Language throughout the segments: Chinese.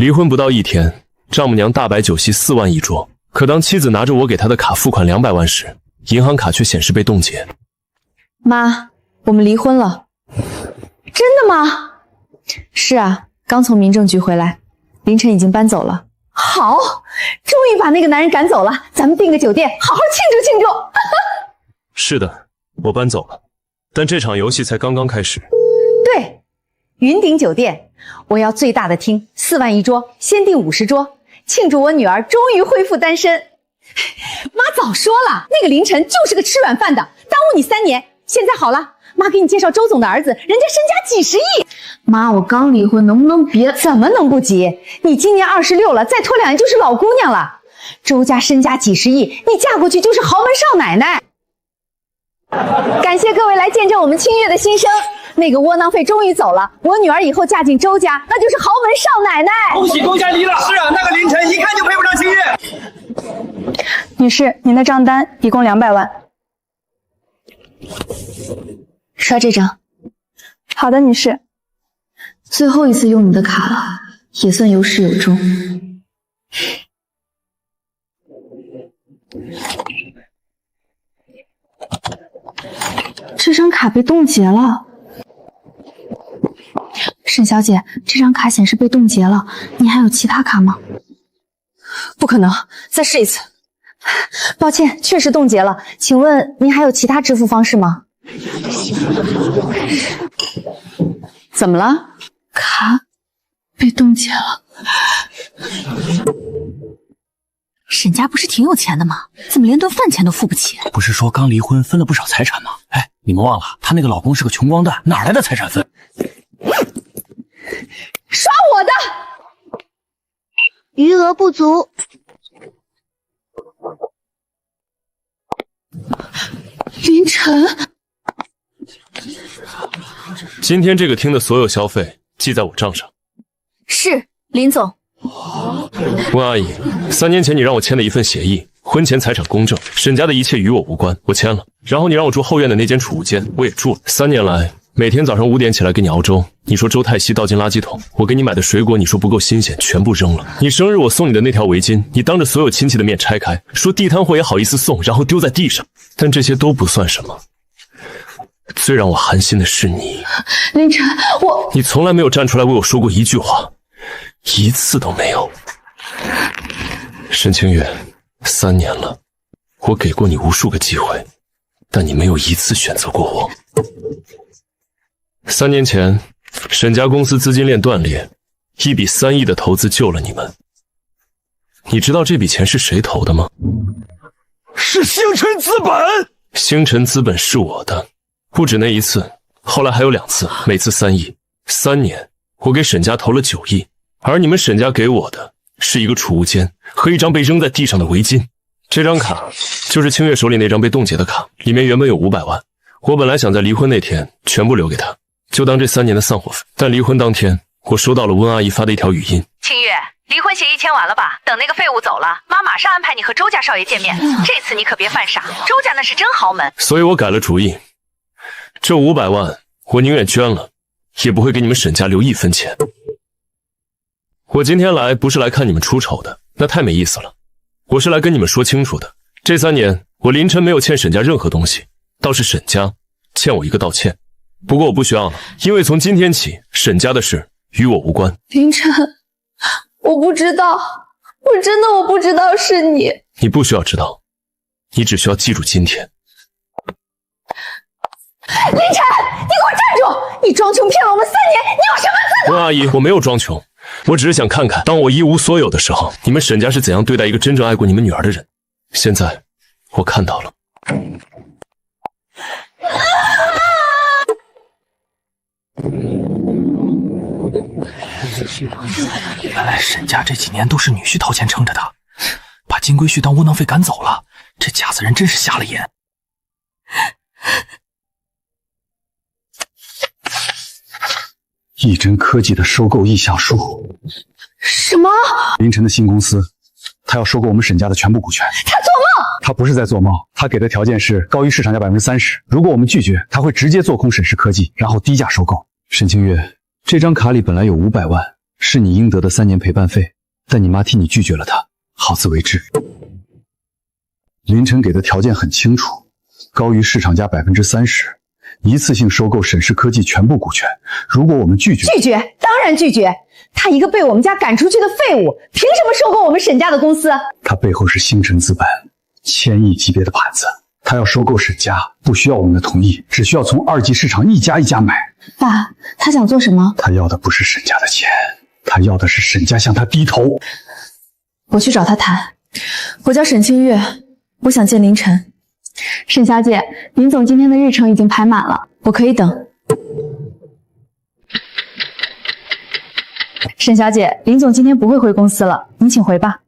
离婚不到1天，丈母娘大摆酒席4万一桌。可当妻子拿着我给她的卡付款200万时，银行卡却显示被冻结。妈，我们离婚了。真的吗？是啊，刚从民政局回来，凌晨已经搬走了。好，终于把那个男人赶走了，咱们订个酒店，好好庆祝庆祝。是的，我搬走了，但这场游戏才刚刚开始。对，云顶酒店，我要最大的厅，4万一桌，先订50桌，庆祝我女儿终于恢复单身。妈早说了，那个凌晨就是个吃软饭的，耽误你3年。现在好了，妈给你介绍周总的儿子，人家身家几十亿。妈，我刚离婚，能不能别？怎么能不急？你今年26了，再拖2年就是老姑娘了。周家身家几十亿，你嫁过去就是豪门少奶奶。感谢各位来见证我们清月的新生，那个窝囊废终于走了，我女儿以后嫁进周家，那就是豪门少奶奶。恭喜周家离了。是啊，那个凌晨一看就配不上清月。女士，您的账单一共200万。刷这张。好的，女士。最后一次用你的卡了，也算有始有终。这张卡被冻结了。沈小姐，这张卡显示被冻结了，你还有其他卡吗？不可能，再试一次。抱歉，确实冻结了，请问您还有其他支付方式吗？怎么了？卡被冻结了。沈家不是挺有钱的吗？怎么连顿饭钱都付不起？不是说刚离婚分了不少财产吗？哎，你们忘了，她那个老公是个穷光蛋，哪来的财产分？刷我的！余额不足。凌晨，今天这个厅的所有消费记在我账上。是，林总。温阿姨，3年前你让我签的一份协议，婚前财产公证，沈家的一切与我无关，我签了。然后你让我住后院的那间储物间，我也住了。3年来，每天早上5点起来给你熬粥，你说粥太稀倒进垃圾桶。我给你买的水果，你说不够新鲜，全部扔了。你生日我送你的那条围巾，你当着所有亲戚的面拆开，说地摊货也好意思送，然后丢在地上。但这些都不算什么，最让我寒心的是你，凌晨，你从来没有站出来为我说过一句话，一次都没有。沈清月，3年了，我给过你无数个机会，但你没有一次选择过我。3年前，沈家公司资金链断裂，1笔3亿的投资救了你们。你知道这笔钱是谁投的吗？是星辰资本。星辰资本是我的，不止那一次，后来还有2次，每次3亿。3年，我给沈家投了9亿，而你们沈家给我的是一个储物间和一张被扔在地上的围巾。这张卡就是清月手里那张被冻结的卡，里面原本有500万，我本来想在离婚那天全部留给她，就当这3年的散伙费。但离婚当天，我收到了温阿姨发的一条语音：清月，离婚协议签完了吧？等那个废物走了，妈马上安排你和周家少爷见面。这次你可别犯傻，周家那是真豪门。所以我改了主意，这500万我宁愿捐了，也不会给你们沈家留1分钱。我今天来不是来看你们出丑的，那太没意思了。我是来跟你们说清楚的，这3年我凌晨没有欠沈家任何东西，倒是沈家欠我一个道歉。不过我不需要了，因为从今天起，沈家的事与我无关。凌晨，我不知道，我不知道是你。你不需要知道，你只需要记住今天。凌晨，你给我站住！你装穷骗了我们3年，你有什么资格？温阿姨，我没有装穷，我只是想看看，当我一无所有的时候，你们沈家是怎样对待一个真正爱过你们女儿的人。现在，我看到了。原来沈家这几年都是女婿掏钱撑着的，把金龟婿当窝囊废赶走了，这家子人真是瞎了眼。益臻科技的收购意向书。什么？凌晨的新公司，他要收购我们沈家的全部股权。他做梦！他不是在做梦，他给的条件是高于市场价30%。如果我们拒绝，他会直接做空沈氏科技，然后低价收购。沈清月，这张卡里本来有500万，是你应得的3年陪伴费，但你妈替你拒绝了它，好自为之。林晨给的条件很清楚，高于市场价30%，一次性收购沈氏科技全部股权。如果我们拒绝，当然拒绝。他一个被我们家赶出去的废物，凭什么收购我们沈家的公司？他背后是星辰资本，1000亿级别的盘子。他要收购沈家，不需要我们的同意，只需要从2级市场一家一家买。爸，他想做什么？他要的不是沈家的钱，他要的是沈家向他低头。我去找他谈。我叫沈清月，我想见凌晨。沈小姐，林总今天的日程已经排满了，我可以等。沈小姐，林总今天不会回公司了，您请回吧。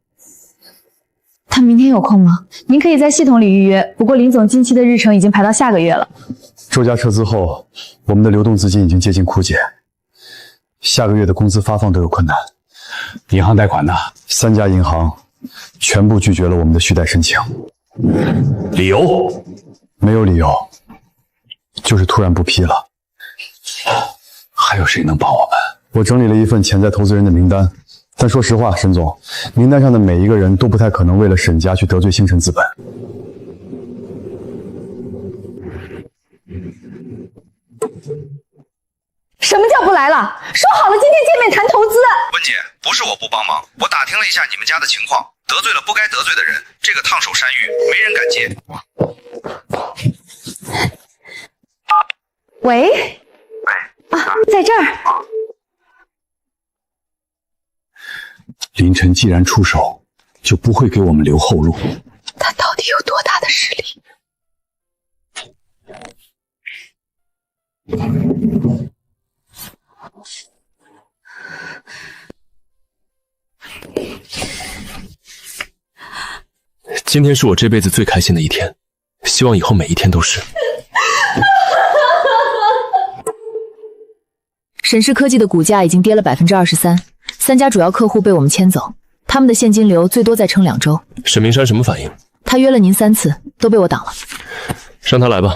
他明天有空吗？您可以在系统里预约，不过林总近期的日程已经排到下个月了。周家撤资后，我们的流动资金已经接近枯竭，下个月的工资发放都有困难。银行贷款呢？3家银行全部拒绝了我们的续贷申请。理由？没有理由，就是突然不批了。还有谁能帮我们？我整理了一份潜在投资人的名单，但说实话，沈总，名单上的每一个人都不太可能为了沈家去得罪星辰资本。什么叫不来了？说好了今天见面谈投资。温姐，不是我不帮忙，我打听了一下你们家的情况，得罪了不该得罪的人，这个烫手山芋没人敢接。喂？在这儿。凌晨既然出手，就不会给我们留后路。他到底有多大的实力？今天是我这辈子最开心的一天，希望以后每一天都是。沈氏科技的股价已经跌了23%，3家主要客户被我们牵走，他们的现金流最多再撑2周。沈明山什么反应？他约了您3次，都被我挡了。让他来吧。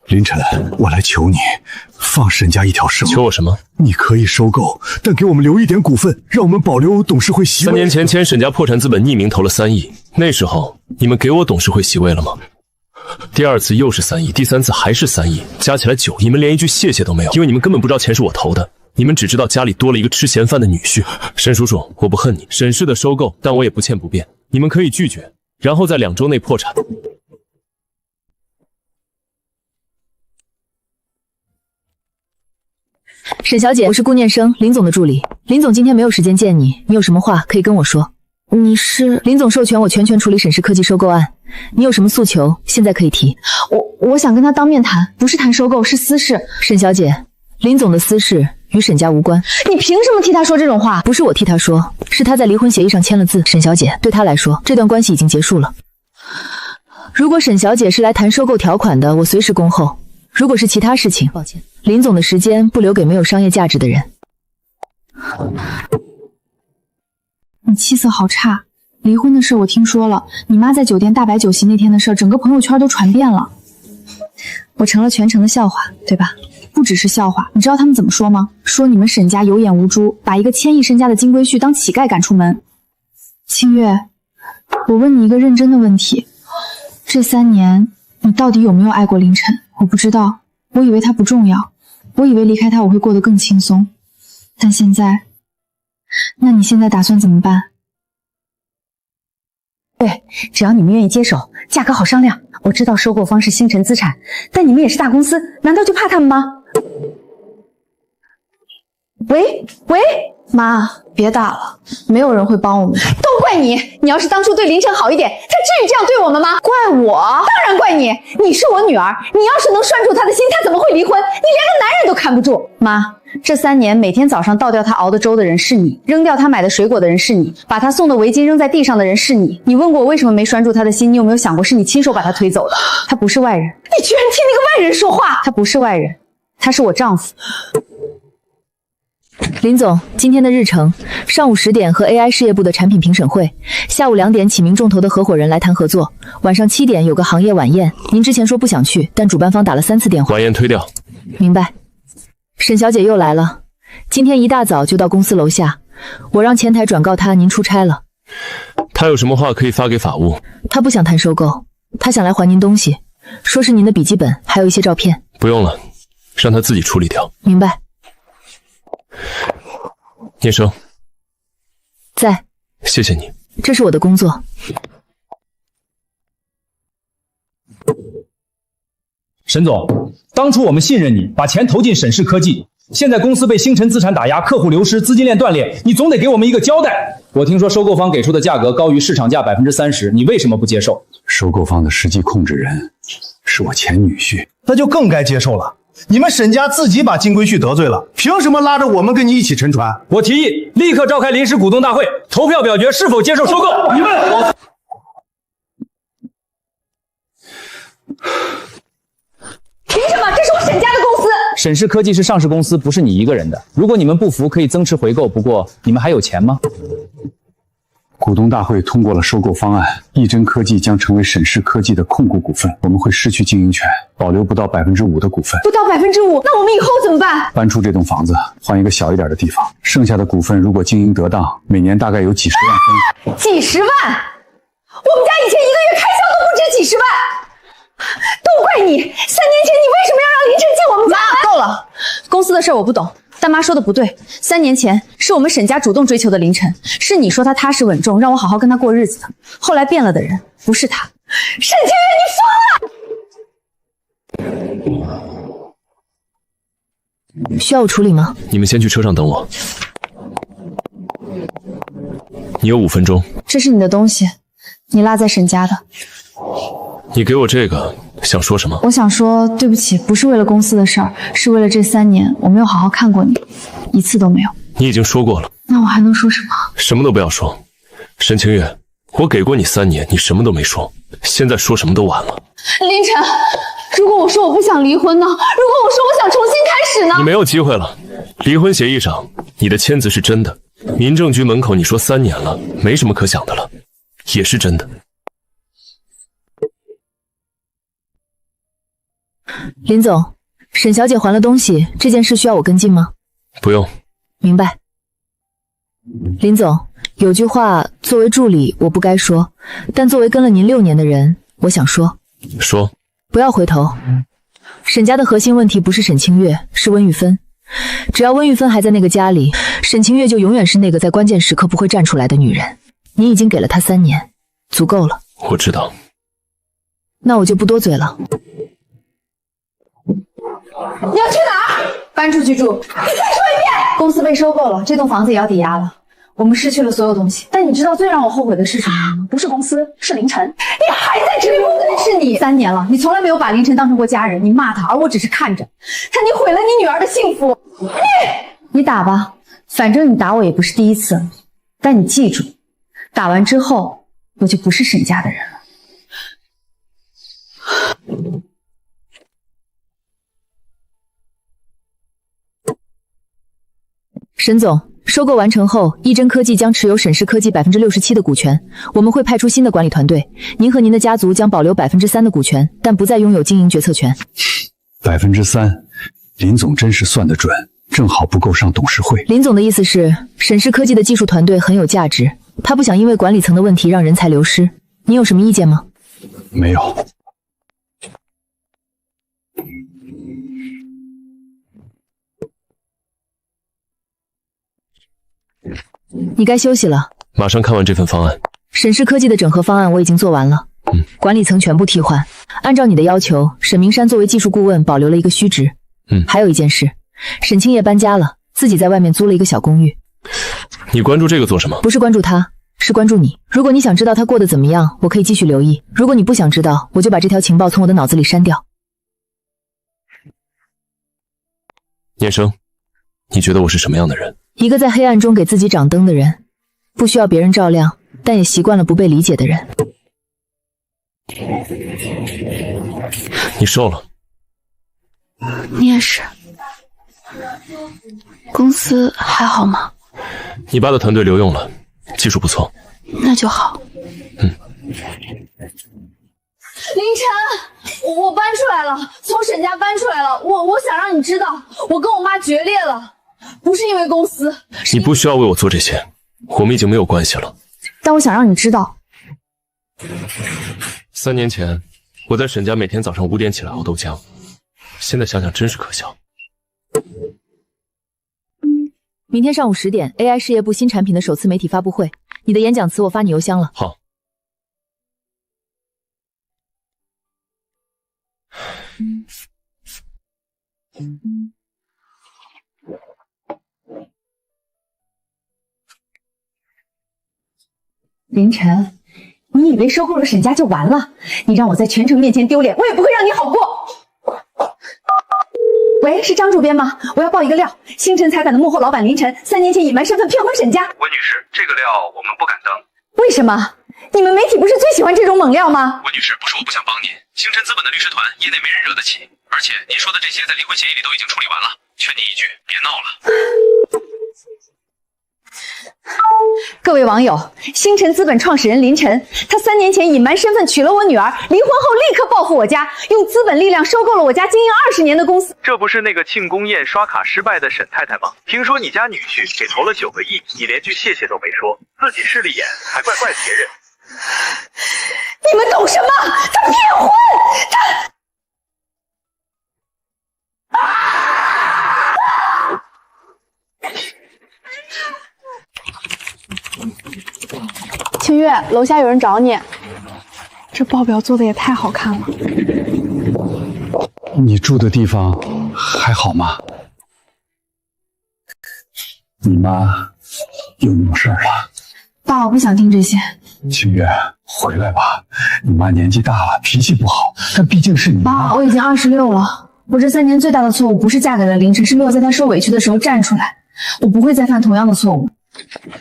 凌晨，我来求你，放沈家一条生路。求我什么？你可以收购，但给我们留一点股份，让我们保留董事会席位。3年前签沈家破产资本匿名投了3亿，那时候你们给我董事会席位了吗？第2次又是3亿，第3次还是3亿，加起来9亿，你们连一句谢谢都没有，因为你们根本不知道钱是我投的，你们只知道家里多了一个吃闲饭的女婿。沈叔叔，我不恨你，沈氏的收购，但我也不欠不变，你们可以拒绝，然后在2周内破产。沈小姐，我是顾念生，林总的助理。林总今天没有时间见你，你有什么话可以跟我说。你是？林总授权我全权处理沈氏科技收购案，你有什么诉求，现在可以提。我想跟他当面谈，不是谈收购，是私事。沈小姐，林总的私事与沈家无关。你凭什么替他说这种话？不是我替他说，是他在离婚协议上签了字。沈小姐，对他来说，这段关系已经结束了。如果沈小姐是来谈收购条款的，我随时恭候。如果是其他事情，抱歉，林总的时间不留给没有商业价值的人。你气色好差，离婚的事我听说了，你妈在酒店大摆酒席那天的事，整个朋友圈都传遍了。我成了全城的笑话，对吧？不只是笑话，你知道他们怎么说吗？说你们沈家有眼无珠，把一个1000亿身家的金龟婿当乞丐赶出门。清月，我问你一个认真的问题，这3年你到底有没有爱过凌晨？我不知道，我以为他不重要，我以为离开他我会过得更轻松，但现在，那你现在打算怎么办？对，只要你们愿意接手，价格好商量。我知道收购方是星辰资产，但你们也是大公司，难道就怕他们吗？喂，妈，别打了，没有人会帮我们。都怪你！你要是当初对凌晨好一点，他至于这样对我们吗？怪我？当然怪你！你是我女儿，你要是能拴住他的心，他怎么会离婚？你连个男人都看不住。妈，这3年每天早上倒掉他熬的粥的人是你，扔掉他买的水果的人是你，把他送的围巾扔在地上的人是你。你问过我为什么没拴住他的心，你有没有想过是你亲手把他推走的？他不是外人。你居然替那个外人说话！他不是外人，他是我丈夫。林总，今天的日程：上午10点和 AI 事业部的产品评审会，下午2点起名众筹的合伙人来谈合作，晚上7点有个行业晚宴。您之前说不想去，但主办方打了3次电话。晚宴推掉。明白。沈小姐又来了，今天一大早就到公司楼下，我让前台转告她您出差了。他有什么话可以发给法务？他不想谈收购，他想来还您东西，说是您的笔记本，还有一些照片。不用了，让他自己处理掉。明白。聂生，在。谢谢你。这是我的工作。沈总，当初我们信任你，把钱投进沈氏科技，现在公司被星辰资产打压，客户流失，资金链断裂，你总得给我们一个交代。我听说收购方给出的价格高于市场价30%，你为什么不接受？收购方的实际控制人是我前女婿，那就更该接受了。你们沈家自己把金龟婿得罪了，凭什么拉着我们跟你一起沉船？我提议立刻召开临时股东大会，投票表决是否接受收购。你们，凭什么？这是我沈家的公司。沈氏科技是上市公司，不是你一个人的。如果你们不服，可以增持回购。不过你们还有钱吗？股东大会通过了收购方案，益臻科技将成为沈氏科技的控股股份，我们会失去经营权，保留不到5%的股份。不到5%，那我们以后怎么办？搬出这栋房子，换一个小一点的地方，剩下的股份如果经营得当，每年大概有几十万分。几十万？我们家以前一个月开销都不止几十万。都怪你！3年前你为什么要让凌晨进我们家？妈，够了！公司的事我不懂，但妈说的不对。3年前是我们沈家主动追求的凌晨，是你说他踏实稳重，让我好好跟他过日子的。后来变了的人不是他。沈清月，你疯了！需要我处理吗？你们先去车上等我。你有5分钟。这是你的东西，你落在沈家的。你给我这个想说什么？我想说对不起，不是为了公司的事儿，是为了这3年我没有好好看过你，一次都没有。你已经说过了。那我还能说什么？什么都不要说。沈清月，我给过你3年，你什么都没说，现在说什么都晚了。凌晨，如果我说我不想离婚呢？如果我说我想重新开始呢？你没有机会了。离婚协议上你的签字是真的，民政局门口你说3年了，没什么可想的了，也是真的。林总，沈小姐还了东西，这件事需要我跟进吗？不用。明白。林总，有句话作为助理我不该说，但作为跟了您6年的人，我想说。说。不要回头。沈家的核心问题不是沈清月，是温玉芬。只要温玉芬还在那个家里，沈清月就永远是那个在关键时刻不会站出来的女人。您已经给了她3年，足够了。我知道。那我就不多嘴了。你要去哪儿？搬出去住。你再说一遍！公司被收购了，这栋房子也要抵押了，我们失去了所有东西。但你知道最让我后悔的是什么吗？不是公司，是凌晨。你还在追梦的是你。3年了，你从来没有把凌晨当成过家人，你骂他，而我只是看着。但你毁了你女儿的幸福。你打吧，反正你打我也不是第一次了。但你记住，打完之后我就不是沈家的人了。沈总，收购完成后，益臻科技将持有沈氏科技67%的股权，我们会派出新的管理团队，您和您的家族将保留3%的股权，但不再拥有经营决策权。3%，林总真是算得准，正好不够上董事会。林总的意思是，沈氏科技的技术团队很有价值，他不想因为管理层的问题让人才流失。你有什么意见吗？没有。你该休息了。马上看完这份方案。沈氏科技的整合方案我已经做完了，管理层全部替换。按照你的要求，沈明山作为技术顾问保留了一个虚职。还有一件事，沈清叶搬家了，自己在外面租了一个小公寓。你关注这个做什么？不是关注他，是关注你。如果你想知道他过得怎么样，我可以继续留意；如果你不想知道，我就把这条情报从我的脑子里删掉。念生，你觉得我是什么样的人？一个在黑暗中给自己掌灯的人，不需要别人照亮，但也习惯了不被理解的人。你瘦了。你也是。公司还好吗？你爸的团队留用了，技术不错。那就好。凌晨，我搬出来了，从沈家搬出来了。我想让你知道，我跟我妈决裂了，不是因为公司。你不需要为我做这些，我们已经没有关系了。但我想让你知道，3年前我在沈家每天早上5点起来熬豆浆，现在想想真是可笑。明天上午10点 ，AI 事业部新产品的首次媒体发布会，你的演讲词我发你邮箱了。好。凌晨，你以为收购了沈家就完了？你让我在全城面前丢脸，我也不会让你好过。喂，是张主编吗？我要爆一个料，星辰财感的幕后老板凌晨3年前隐瞒身份骗婚沈家。温女士，这个料我们不敢登。为什么？你们媒体不是最喜欢这种猛料吗？温女士，不是我不想帮您，星辰资本的律师团业内没人惹得起，而且您说的这些在离婚协议里都已经处理完了，劝您一句，别闹了。各位网友，星辰资本创始人凌晨，他3年前隐瞒身份娶了我女儿，离婚后立刻报复我家，用资本力量收购了我家经营20年的公司。这不是那个庆功宴刷卡失败的沈太太吗？听说你家女婿给投了9个亿，你连句谢谢都没说，自己势利眼，还怪别人。你们懂什么？他骗婚，清月，楼下有人找你。这报表做的也太好看了。你住的地方还好吗？你妈又闹事儿了。爸，我不想听这些。清月，回来吧，你妈年纪大了，脾气不好，但毕竟是你妈。爸，我已经26了。我这3年最大的错误不是嫁给了凌晨，是没有在他受委屈的时候站出来。我不会再犯同样的错误。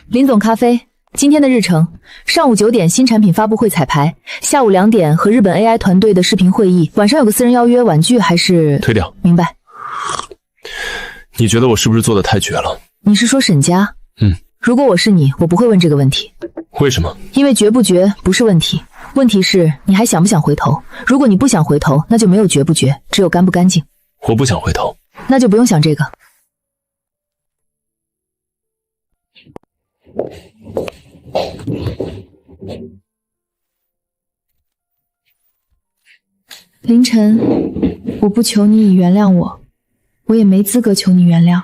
林总咖啡，今天的日程：上午9点新产品发布会彩排，下午2点和日本 AI 团队的视频会议，晚上有个私人邀约，婉拒还是推掉？明白。你觉得我是不是做的太绝了？你是说沈家？如果我是你，我不会问这个问题。为什么？因为绝不绝不是问题，问题是你还想不想回头。如果你不想回头，那就没有绝不绝，只有干不干净。我不想回头，那就不用想这个。凌晨，我不求你原谅我，我也没资格求你原谅。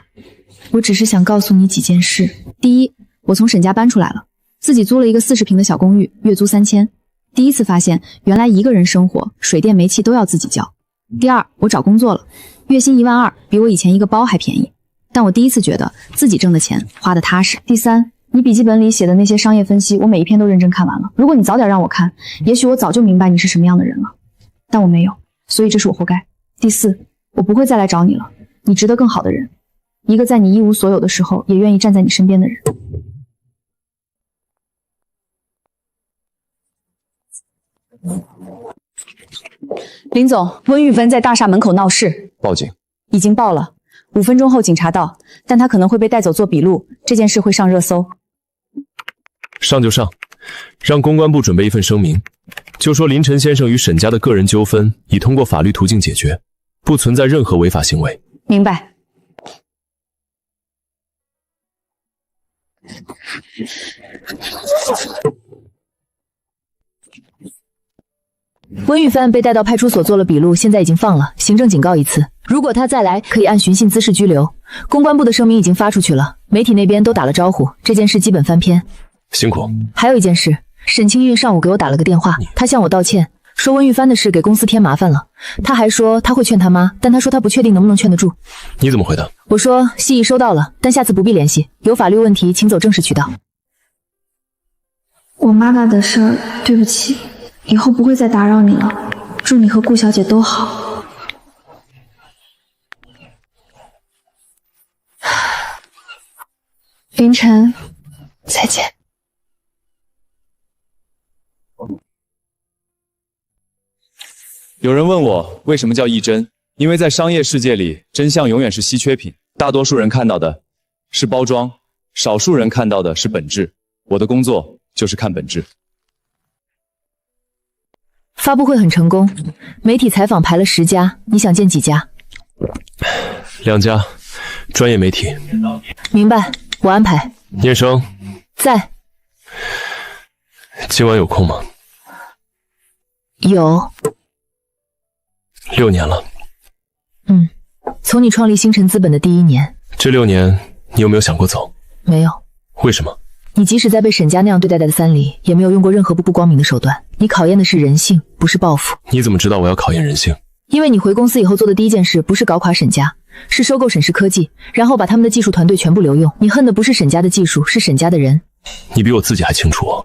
我只是想告诉你几件事。第一，我从沈家搬出来了，自己租了一个40平的小公寓，月租3000。第一次发现，原来一个人生活，水电煤气都要自己交。第二，我找工作了，月薪12000，比我以前一个包还便宜。但我第一次觉得自己挣的钱花得踏实。第三，你笔记本里写的那些商业分析，我每一篇都认真看完了。如果你早点让我看，也许我早就明白你是什么样的人了。但我没有，所以这是我活该。第四，我不会再来找你了，你值得更好的人，一个在你一无所有的时候也愿意站在你身边的人。林总，温玉芬在大厦门口闹事，报警。已经报了，5分钟后警察到，但他可能会被带走做笔录，这件事会上热搜。上就上，让公关部准备一份声明，就说林晨先生与沈家的个人纠纷已通过法律途径解决，不存在任何违法行为。明白。温玉帆被带到派出所做了笔录，现在已经放了，行政警告1次。如果他再来，可以按寻衅滋事拘留。公关部的声明已经发出去了，媒体那边都打了招呼，这件事基本翻篇。辛苦。还有一件事，沈清韵上午给我打了个电话，她向我道歉，说温玉帆的事给公司添麻烦了。她还说她会劝他妈，但她说她不确定能不能劝得住。你怎么回答？我说心意收到了，但下次不必联系，有法律问题请走正式渠道。我妈妈的事儿，对不起，以后不会再打扰你了。祝你和顾小姐都好。凌晨，再见。有人问我为什么叫一真，因为在商业世界里，真相永远是稀缺品，大多数人看到的是包装，少数人看到的是本质。我的工作就是看本质。发布会很成功，媒体采访排了10家，你想见几家？2家，专业媒体。明白，我安排。念生在。今晚有空吗？有。6年了。从你创立星辰资本的第1年。这6年，你有没有想过走？没有。为什么？你即使在被沈家那样对待的三里，也没有用过任何不光明的手段。你考验的是人性，不是报复。你怎么知道我要考验人性？因为你回公司以后做的第一件事不是搞垮沈家，是收购沈氏科技，然后把他们的技术团队全部留用。你恨的不是沈家的技术，是沈家的人。你比我自己还清楚哦。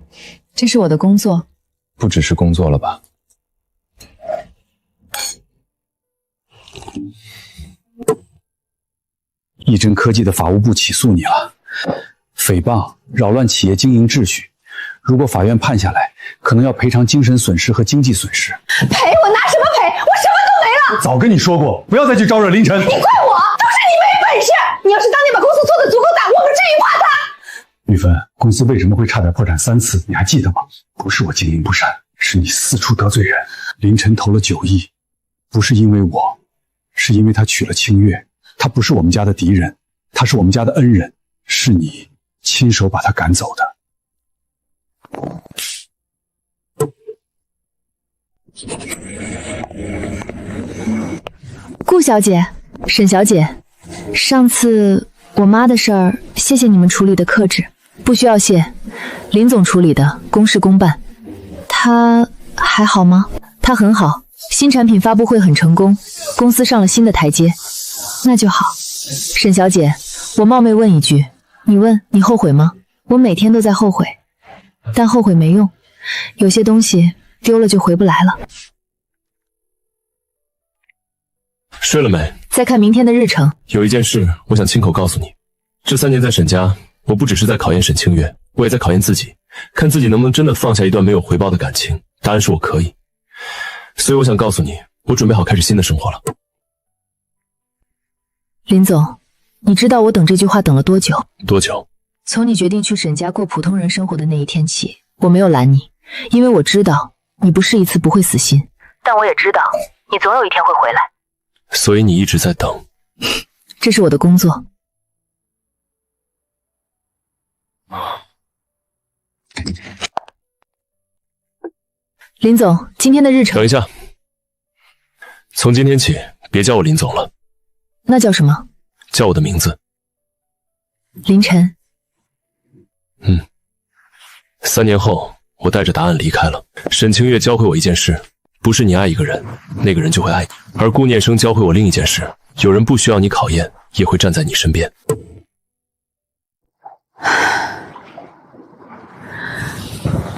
这是我的工作。不只是工作了吧？益臻科技的法务部起诉你了，诽谤、扰乱企业经营秩序。如果法院判下来，可能要赔偿精神损失和经济损失。赔？我拿什么赔？我什么都没了。我早跟你说过，不要再去招惹凌晨。你怪我，都是你没本事。你要是当年把公司做得足够大，我们至于怕他？玉芬，公司为什么会差点破产3次？你还记得吗？不是我经营不善，是你四处得罪人。凌晨投了9亿，不是因为我，是因为他娶了清月。他不是我们家的敌人，他是我们家的恩人，是你亲手把他赶走的。顾小姐，沈小姐，上次我妈的事儿，谢谢你们处理的克制，不需要谢。林总处理的公事公办。他还好吗？他很好，新产品发布会很成功，公司上了新的台阶。那就好。沈小姐，我冒昧问一句，你问你后悔吗？我每天都在后悔，但后悔没用，有些东西丢了就回不来了。睡了没？再看明天的日程。有一件事我想亲口告诉你，这3年在沈家，我不只是在考验沈清月，我也在考验自己，看自己能不能真的放下一段没有回报的感情。答案是我可以，所以我想告诉你，我准备好开始新的生活了。林总，你知道我等这句话等了多久？多久？从你决定去沈家过普通人生活的那一天起，我没有拦你，因为我知道你不是一次不会死心，但我也知道你总有一天会回来，所以你一直在等。这是我的工作。林总，今天的日程。等一下，从今天起别叫我林总了。那叫什么？叫我的名字。凌晨。3年后，我带着答案离开了。沈清月教会我一件事，不是你爱一个人，那个人就会爱你。而顾念生教会我另一件事，有人不需要你考验，也会站在你身边。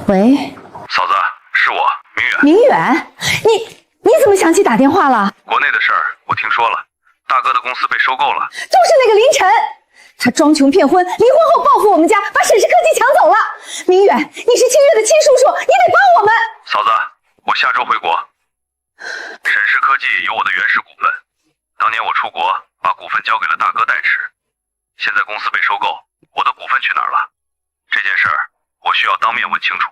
喂，嫂子，是我，明远。明远，你怎么想起打电话了？国内的事儿我听说了，大哥的公司被收购了，就是那个凌晨，他装穷骗婚，离婚后报复我们家，把沈氏科技抢走了。明远，你是清月的亲叔叔，你得帮我们。嫂子，我下周回国。沈氏科技有我的原始股份，当年我出国把股份交给了大哥代持，现在公司被收购，我的股份去哪儿了？这件事儿我需要当面问清楚。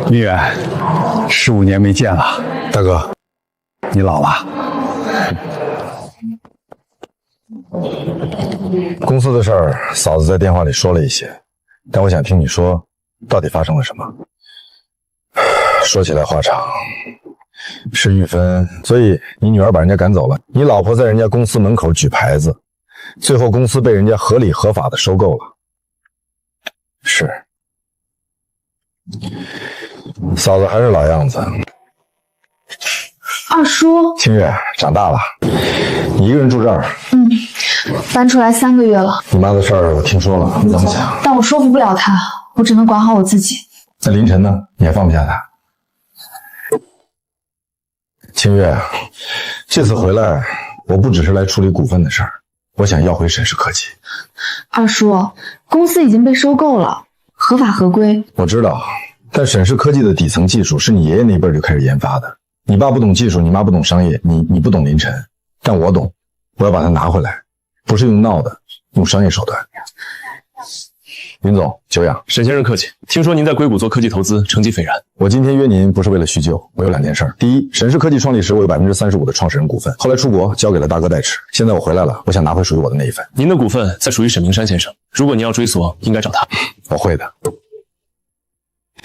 明远，15年没见了，大哥，你老了。公司的事儿，嫂子在电话里说了一些，但我想听你说，到底发生了什么？说起来话长，是玉芬，所以你女儿把人家赶走了，你老婆在人家公司门口举牌子，最后公司被人家合理合法的收购了。是，嫂子还是老样子。二叔，清月长大了，你一个人住这儿？搬出来3个月了。你妈的事儿我听说了，你怎么想？但我说服不了他，我只能管好我自己。那凌晨呢？你还放不下他？清月，这次回来，我不只是来处理股份的事儿，我想要回沈氏科技。二叔，公司已经被收购了，合法合规。我知道，但沈氏科技的底层技术是你爷爷那辈就开始研发的。你爸不懂技术，你妈不懂商业，你不懂凌晨，但我懂，我要把它拿回来，不是用闹的，用商业手段。林总，久仰。沈先生客气。听说您在硅谷做科技投资，成绩斐然。我今天约您不是为了叙旧，我有2件事。第一，沈氏科技创立时我有35%的创始人股份，后来出国交给了大哥代持。现在我回来了，我想拿回属于我的那一份。您的股份在属于沈明山先生，如果您要追索，应该找他。我会的。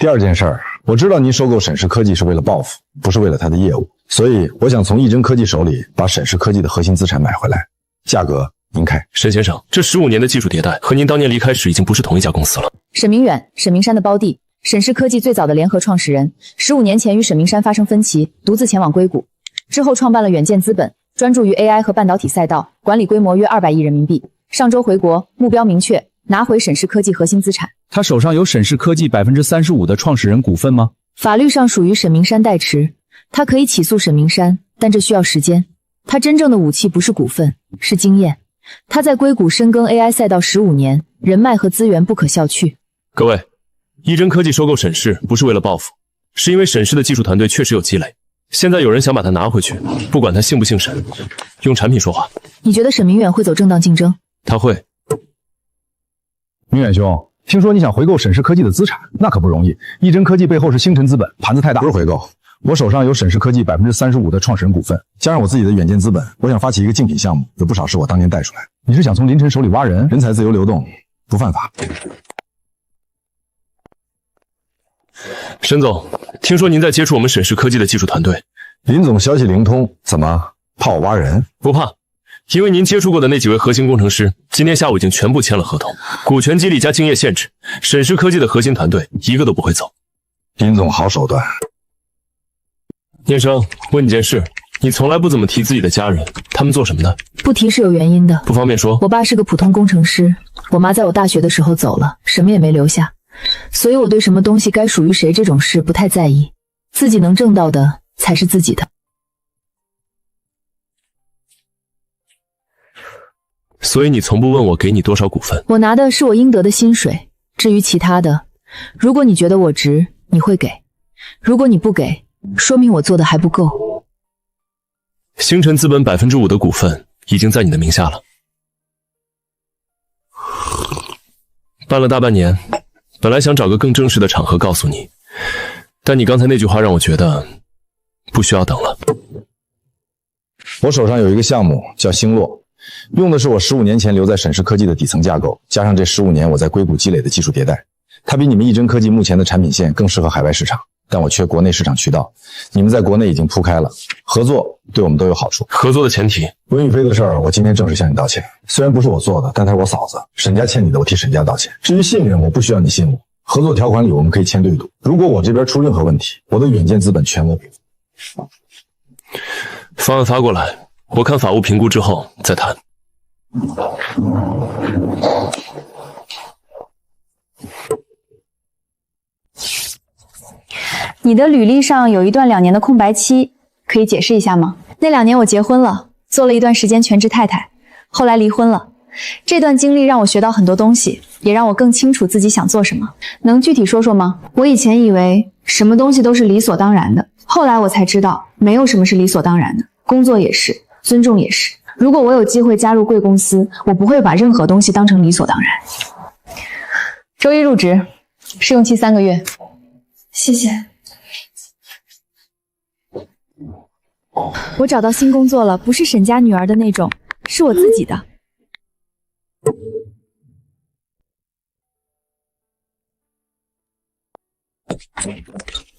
第2件事，我知道您收购沈氏科技是为了报复，不是为了它的业务，所以我想从易臻科技手里把沈氏科技的核心资产买回来，价格您开。沈先生，这15年的技术迭代和您当年离开时已经不是同一家公司了。沈明远，沈明山的胞弟，沈氏科技最早的联合创始人，15年前与沈明山发生分歧，独自前往硅谷，之后创办了远见资本，专注于 AI 和半导体赛道，管理规模约200亿人民币。上周回国，目标明确，拿回沈氏科技核心资产。他手上有沈氏科技35%的创始人股份吗？法律上属于沈明山代持，他可以起诉沈明山，但这需要时间。他真正的武器不是股份，是经验。他在硅谷深耕 AI 赛道15年，人脉和资源不可小觑。各位，易臻科技收购沈氏不是为了报复，是因为沈氏的技术团队确实有积累。现在有人想把它拿回去，不管他姓不姓沈，用产品说话。你觉得沈明远会走正当竞争？他会。明远兄，听说你想回购沈氏科技的资产，那可不容易。易臻科技背后是星辰资本，盘子太大。不是回购，我手上有沈氏科技35%的创始人股份，加上我自己的远见资本，我想发起一个竞品项目，有不少是我当年带出来。你是想从林晨手里挖人？人才自由流动，不犯法。沈总，听说您在接触我们沈氏科技的技术团队。林总消息灵通，怎么怕我挖人？不怕，因为您接触过的那几位核心工程师，今天下午已经全部签了合同，股权激励加竞业限制，沈氏科技的核心团队一个都不会走。林总好手段。念生，问你件事，你从来不怎么提自己的家人，他们做什么呢？不提是有原因的，不方便说。我爸是个普通工程师，我妈在我大学的时候走了，什么也没留下，所以我对什么东西该属于谁这种事不太在意，自己能挣到的才是自己的。所以你从不问我给你多少股份？我拿的是我应得的薪水，至于其他的，如果你觉得我值，你会给；如果你不给，说明我做的还不够。星辰资本5%的股份已经在你的名下了。办了大半年，本来想找个更正式的场合告诉你，但你刚才那句话让我觉得不需要等了。我手上有一个项目叫星落，用的是我15年前留在沈氏科技的底层架构，加上这15年我在硅谷积累的技术迭代，它比你们易臻科技目前的产品线更适合海外市场，但我缺国内市场渠道，你们在国内已经铺开了，合作对我们都有好处。合作的前提，温雨霏的事儿，我今天正式向你道歉。虽然不是我做的，但她是我嫂子，沈家欠你的，我替沈家道歉。至于信任，我不需要你信我。合作条款里我们可以签对赌，如果我这边出任何问题，我的远见资本全额给付。方案发过来，我看法务评估之后再谈。你的履历上有一段2年的空白期，可以解释一下吗？那2年我结婚了，做了一段时间全职太太，后来离婚了。这段经历让我学到很多东西，也让我更清楚自己想做什么。能具体说说吗？我以前以为什么东西都是理所当然的，后来我才知道没有什么是理所当然的，工作也是，尊重也是。如果我有机会加入贵公司，我不会把任何东西当成理所当然。周一入职，试用期3个月。谢谢。我找到新工作了，不是沈家女儿的那种，是我自己的。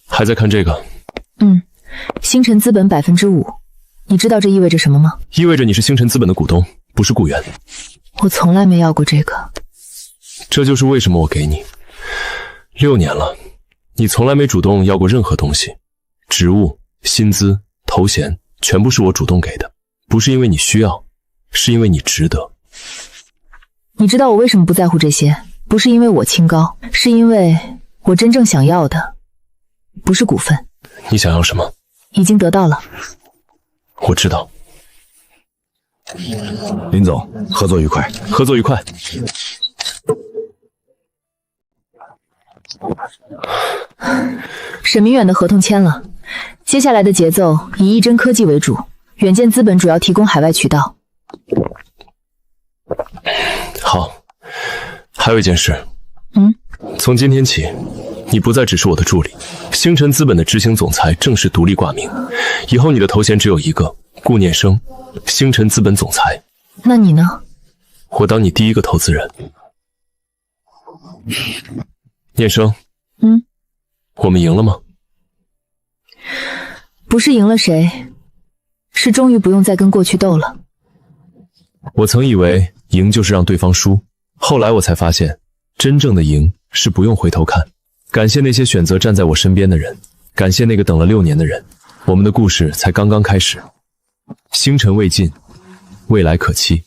还在看这个？星辰资本5%，你知道这意味着什么吗？意味着你是星辰资本的股东，不是雇员。我从来没要过这个。这就是为什么我给你6年了，你从来没主动要过任何东西，职务、薪资、头衔全部是我主动给的，不是因为你需要，是因为你值得。你知道我为什么不在乎这些？不是因为我清高，是因为我真正想要的不是股份。你想要什么？已经得到了。我知道。林总，合作愉快。合作愉快。沈明远的合同签了，接下来的节奏以易臻科技为主，远见资本主要提供海外渠道。好，还有一件事。从今天起，你不再只是我的助理，星辰资本的执行总裁正式独立挂名。以后你的头衔只有一个，顾念生，星辰资本总裁。那你呢？我当你第一个投资人。念生，我们赢了吗？不是赢了谁，是终于不用再跟过去斗了。我曾以为赢就是让对方输，后来我才发现，真正的赢是不用回头看。感谢那些选择站在我身边的人，感谢那个等了6年的人，我们的故事才刚刚开始。星辰未尽，未来可期。